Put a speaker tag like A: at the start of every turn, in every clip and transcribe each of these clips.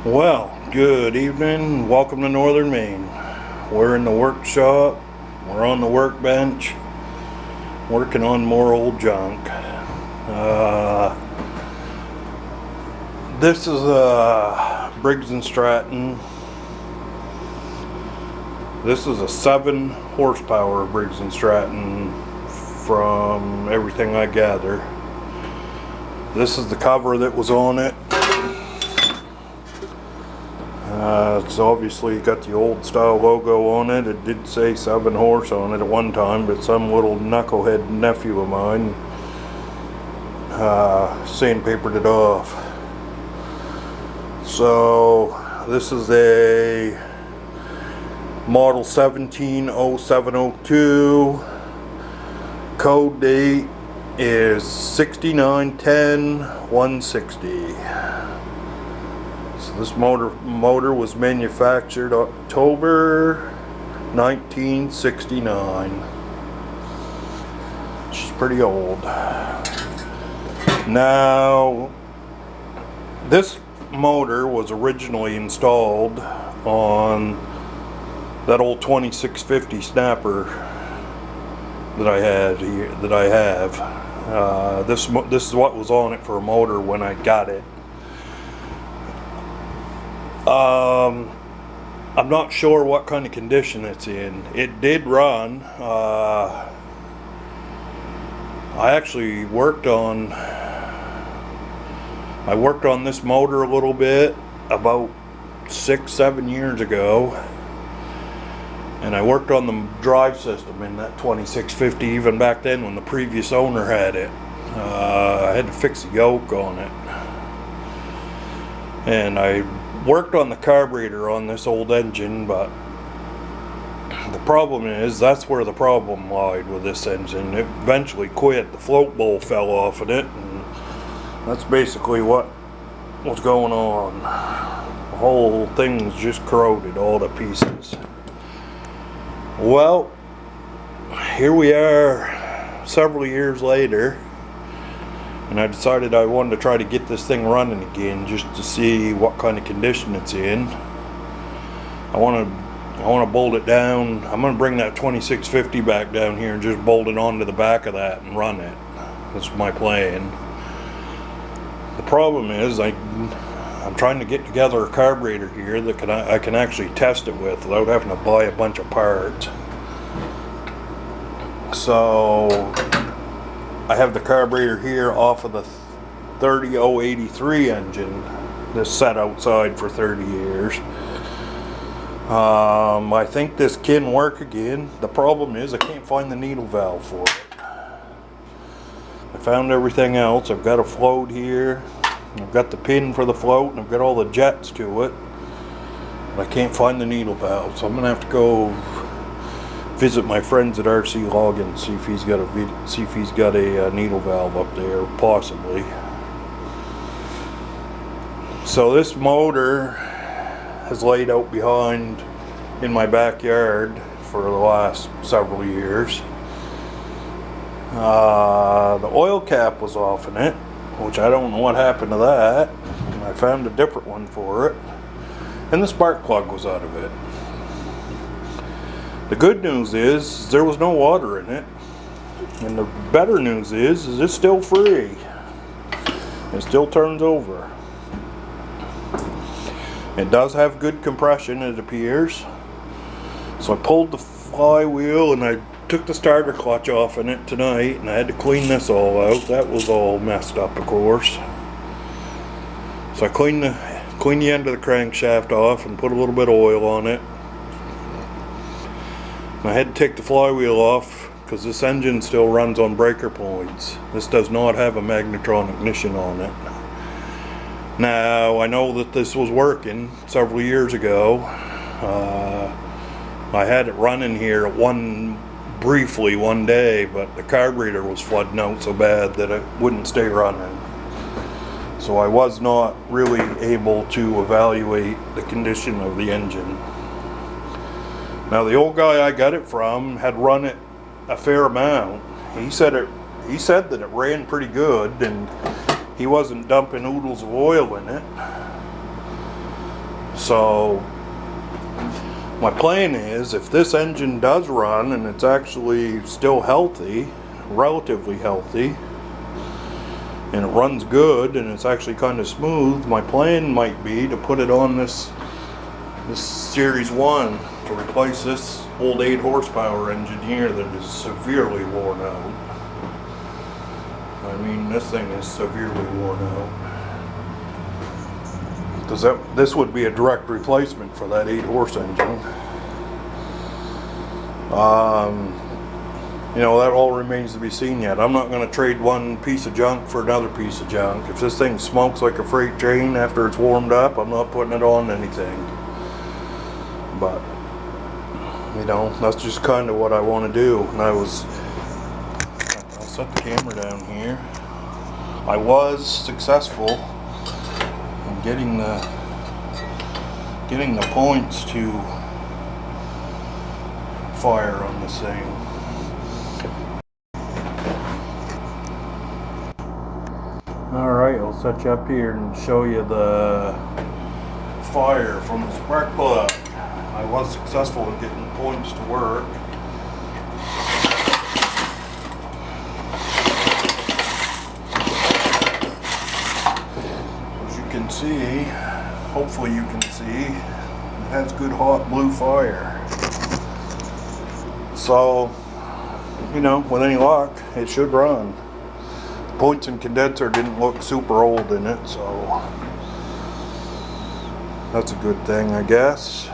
A: Well, good evening. Welcome to Northern Maine. We're in the workshop. We're on the workbench, working on more old junk. This is a Briggs and Stratton. This is a 7 horsepower Briggs and Stratton from everything I gather. This is the cover that was on it. It's obviously got the old style logo on it. It did say 7 horse on it at one time, but some little knucklehead nephew of mine sandpapered it off. So this is a model 170702. Code date is 6910-160. This motor was manufactured October 1969. She's pretty old. Now, this motor was originally installed on that old 2650 snapper that I had here, that I have. This is what was on it for a motor when I got it. I'm not sure what kind of condition it's in. It did run. I actually worked on this motor a little bit about 6-7 years ago, and I worked on the drive system in that 2650 even back then when the previous owner had it. I had to fix the yoke on it, and I worked on the carburetor on this old engine, but the problem is that's where the problem lied with this engine. It eventually quit. The float bowl fell off of it, and that's basically what was going on. The whole thing's just corroded all to pieces. Well, here we are several years later, and I decided I wanted to try to get this thing running again just to see what kind of condition it's in. I want to bolt it down. I'm going to bring that 2650 back down here and just bolt it onto the back of that and run it. That's my plan. The problem is I'm trying to get together a carburetor here that I can actually test it with without having to buy a bunch of parts. So I have the carburetor here off of the 30083 engine that's sat outside for 30 years. I think this can work again. The problem is I can't find the needle valve for it. I found everything else. I've got a float here. I've got the pin for the float, and I've got all the jets to it. But I can't find the needle valve, so I'm gonna have to go visit my friends at RC Login, see if he's got a needle valve up there, possibly. So this motor has laid out behind in my backyard for the last several years. The oil cap was off in it, which I don't know what happened to that. I found a different one for it, and the spark plug was out of it. The good news is there was no water in it, and the better news is it's still free. It still turns over. It does have good compression, it appears. So I pulled the flywheel and I took the starter clutch off in it tonight, and I had to clean this all out. That was all messed up, of course. So I cleaned the end of the crankshaft off and put a little bit of oil on it. I had to take the flywheel off because this engine still runs on breaker points. This does not have a magnetron ignition on it. Now, I know that this was working several years ago. I had it running here briefly one day, but the carburetor was flooding out so bad that it wouldn't stay running. So I was not really able to evaluate the condition of the engine. Now, the old guy I got it from had run it a fair amount. He said that it ran pretty good, and he wasn't dumping oodles of oil in it. So my plan is, if this engine does run and it's actually still healthy, relatively healthy, and it runs good and it's actually kind of smooth, my plan might be to put it on this Series 1 to replace this old 8 horsepower engine here that is severely worn out. I mean, this thing is severely worn out. Because this would be a direct replacement for that 8 horse engine. You know, that all remains to be seen yet. I'm not going to trade one piece of junk for another piece of junk. If this thing smokes like a freight train after it's warmed up, I'm not putting it on anything. But, you know, that's just kind of what I want to do. And I'll set the camera down here. I was successful in getting the points to fire on this thing. Alright, I'll set you up here and show you the fire from the spark plug. I was successful in getting the points to work. As you can see, hopefully you can see, it has good hot blue fire. So, you know, with any luck, it should run. Points and condenser didn't look super old in it, so that's a good thing, I guess.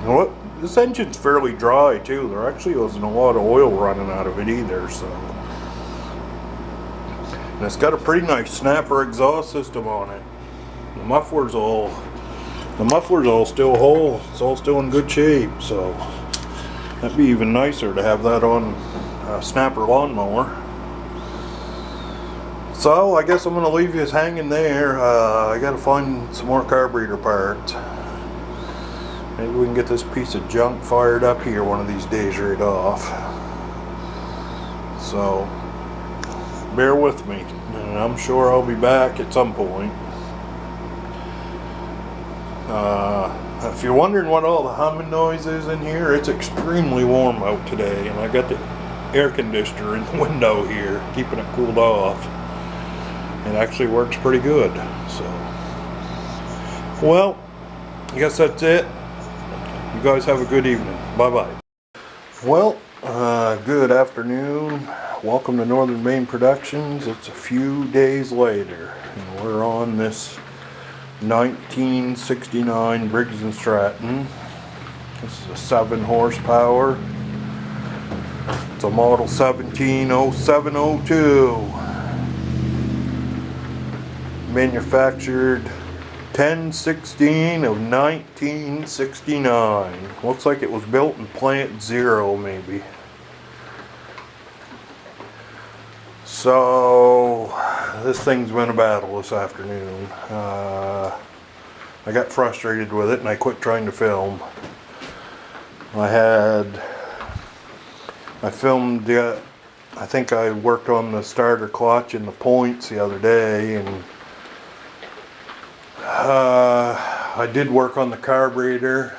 A: You know what? This engine's fairly dry too. There actually wasn't a lot of oil running out of it either, so. And it's got a pretty nice snapper exhaust system on it. The muffler's all still whole. It's all still in good shape, so that'd be even nicer to have that on a snapper lawnmower. So I guess I'm going to leave you hanging there. I got to find some more carburetor parts. Maybe we can get this piece of junk fired up here one of these days right off. So bear with me, and I'm sure I'll be back at some point. If you're wondering what all the humming noise is in here, it's extremely warm out today, and I got the air conditioner in the window here keeping it cooled off. It actually works pretty good. So, well, I guess that's it. You guys have a good evening. Bye-bye. Well, good afternoon. Welcome to Northern Maine Productions. It's a few days later, and we're on this 1969 Briggs and Stratton. This is a 7 horsepower. It's a model 170702. Manufactured 10/16 of 1969. Looks like it was built in plant 0 maybe. So this thing's been a battle this afternoon. I got frustrated with it and I quit trying to film. I filmed I think I worked on the starter clutch and the points the other day, and I did work on the carburetor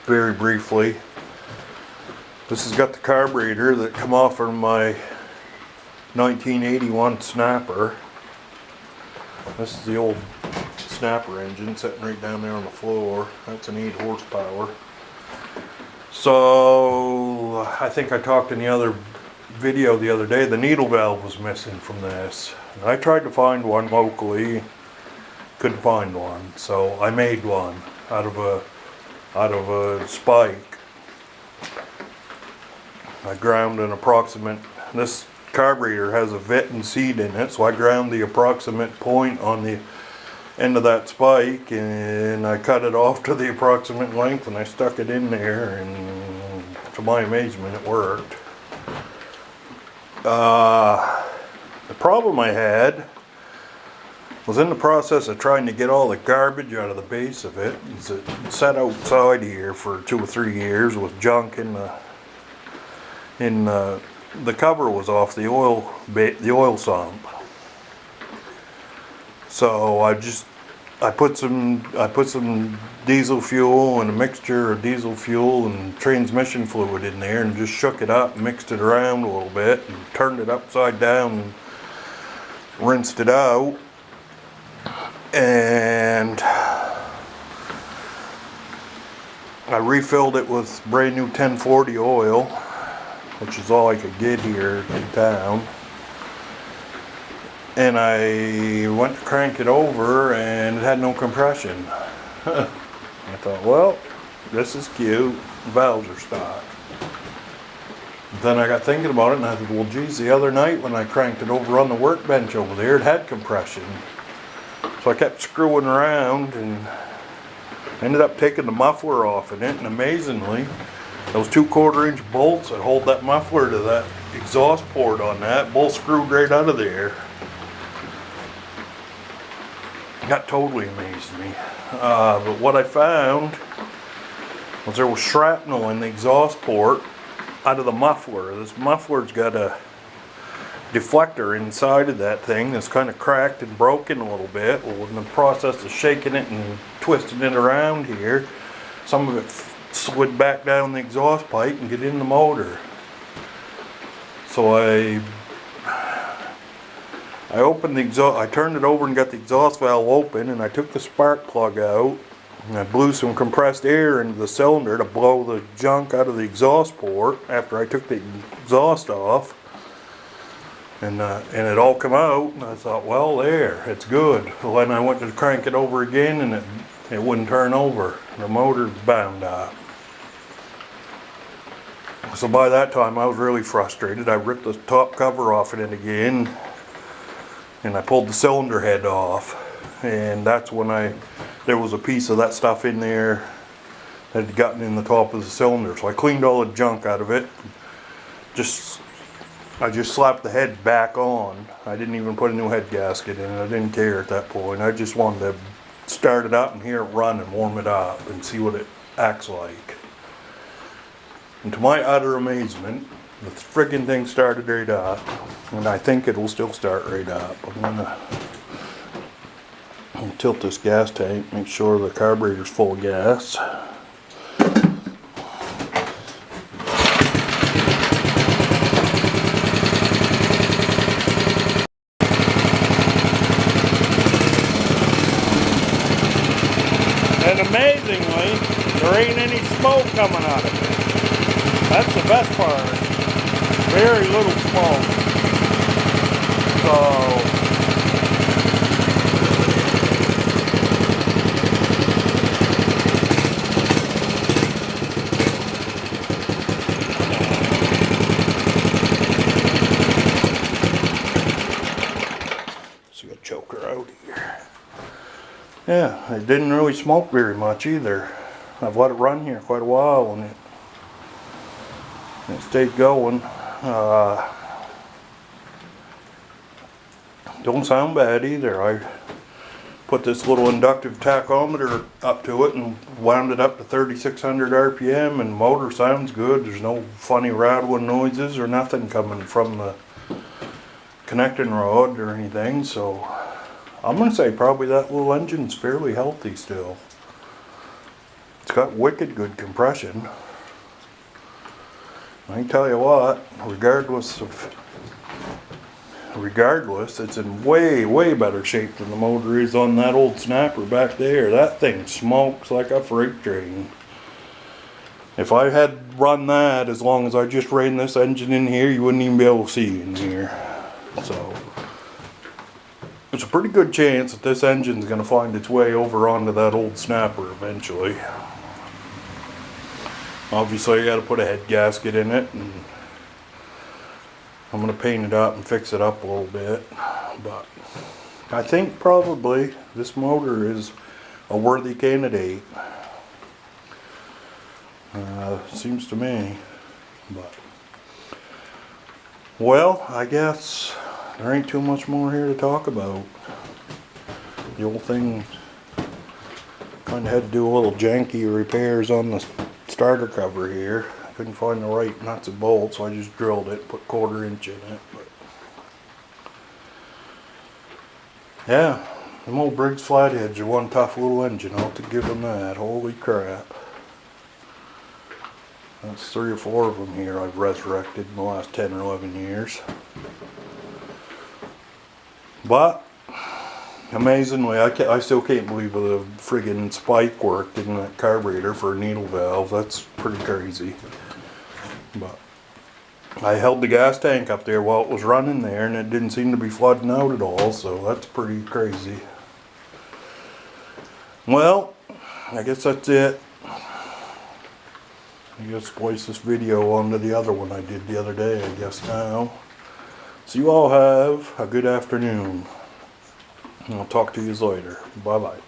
A: very briefly. This has got the carburetor that come off from my 1981 snapper. This is the old snapper engine sitting right down there on the floor. That's an 8 horsepower. So I think I talked in the other video the other day, the needle valve was missing from this. And I tried to find one locally, couldn't find one, so I made one out of a spike. I ground an approximate, this carburetor has a Vitten seat in it, so I ground the approximate point on the end of that spike, and I cut it off to the approximate length, and I stuck it in there, and to my amazement it worked. The problem I had was in the process of trying to get all the garbage out of the base of it. It sat outside here for 2 or 3 years with junk in the cover was off the oil sump. So I just I put some diesel fuel and a mixture of diesel fuel and transmission fluid in there and just shook it up and mixed it around a little bit and turned it upside down and rinsed it out. And I refilled it with brand new 1040 oil, which is all I could get here in town. And I went to crank it over and it had no compression. I thought, well, this is cute. The valves are stock. Then I got thinking about it and I thought, well, geez, the other night when I cranked it over on the workbench over there, it had compression. So I kept screwing around and ended up taking the muffler off in it, and amazingly, those 2/4 inch bolts that hold that muffler to that exhaust port on that both screwed right out of there. That totally amazed me. But what I found was there was shrapnel in the exhaust port out of the muffler. This muffler's got a deflector inside of that thing that's kind of cracked and broken a little bit. Well, in the process of shaking it and twisting it around here, some of it slid back down the exhaust pipe and get in the motor. So I opened the exhaust, I turned it over and got the exhaust valve open, and I took the spark plug out and I blew some compressed air into the cylinder to blow the junk out of the exhaust port after I took the exhaust off. And it all come out, and I thought, well, there, it's good. Well, then I went to crank it over again, and it wouldn't turn over. The motor's bound up. So by that time, I was really frustrated. I ripped the top cover off it again, and I pulled the cylinder head off. And that's when there was a piece of that stuff in there that had gotten in the top of the cylinder. So I cleaned all the junk out of it. I just slapped the head back on. I didn't even put a new head gasket in it. I didn't care at that point. I just wanted to start it up and hear it run and warm it up and see what it acts like. And to my utter amazement, the friggin' thing started right up. And I think it'll still start right up. I'm gonna tilt this gas tank, make sure the carburetor's full of gas. And amazingly, there ain't any smoke coming out of it. That's the best part. Very little smoke. So got a choker out here. Yeah, it didn't really smoke very much either. I've let it run here quite a while and it stayed going. Don't sound bad either. I put this little inductive tachometer up to it and wound it up to 3,600 RPM, and motor sounds good. There's no funny rattling noises or nothing coming from the connecting rod or anything, so I'm going to say probably that little engine's fairly healthy still. It's got wicked good compression. I can tell you what, regardless, it's in way better shape than the motor is on that old snapper back there. That thing smokes like a freight train. If I had run that as long as I just ran this engine in here, you wouldn't even be able to see in here. So there's a pretty good chance that this engine's going to find its way over onto that old snapper eventually. Obviously I got to put a head gasket in it, and I'm going to paint it up and fix it up a little bit, but I think probably this motor is a worthy candidate. Seems to me. But well, I guess there ain't too much more here to talk about. The old thing kind of had to do a little janky repairs on the starter cover here. I couldn't find the right nuts and bolts, so I just drilled it, put 1/4 inch in it. But yeah, Them old Briggs flatheads are one tough little engine, I'll have to give them that. Holy crap. That's 3 or 4 of them here I've resurrected in the last 10 or 11 years. But, amazingly, I still can't believe the friggin' spike worked in that carburetor for a needle valve. That's pretty crazy. But I held the gas tank up there while it was running there, and it didn't seem to be flooding out at all, so that's pretty crazy. Well, I guess that's it. I guess place this video onto the other one I did the other day, I guess now. So you all have a good afternoon. And I'll talk to you later. Bye bye.